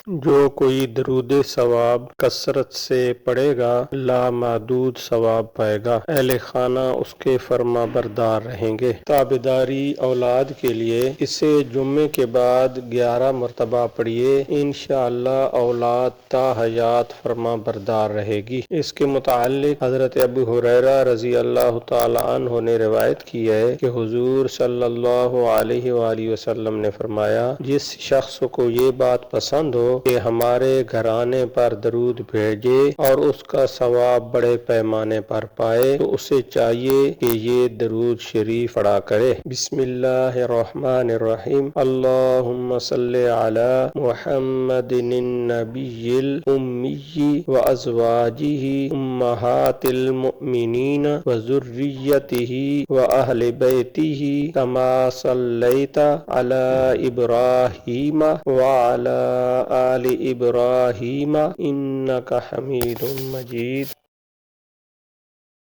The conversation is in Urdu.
جو کوئی درود ثواب کثرت سے پڑھے گا لامحدود ثواب پائے گا، اہل خانہ اس کے فرما بردار رہیں گے۔ تابعداری اولاد کے لیے اسے جمعے کے بعد 11 مرتبہ پڑھیے، انشاءاللہ اولاد تا حیات فرما بردار رہے گی۔ اس کے متعلق حضرت ابو ہریرہ رضی اللہ تعالی عنہ نے روایت کی ہے کہ حضور صلی اللہ علیہ وآلہ وسلم نے فرمایا، جس شخص کو یہ بات پسند ہو کہ ہمارے گھرانے پر درود بھیجے اور اس کا ثواب بڑے پیمانے پر پائے تو اسے چاہیے کہ یہ درود شریف پڑھا کرے۔ بسم اللہ الرحمن الرحیم، اللہم صلی علی محمد النبی الامی وازواجہ امہات المؤمنین وذریتہ واہل بیتہ کما صلیت علی ابراہیم وعلی آل ابراہیم انک حمید مجید۔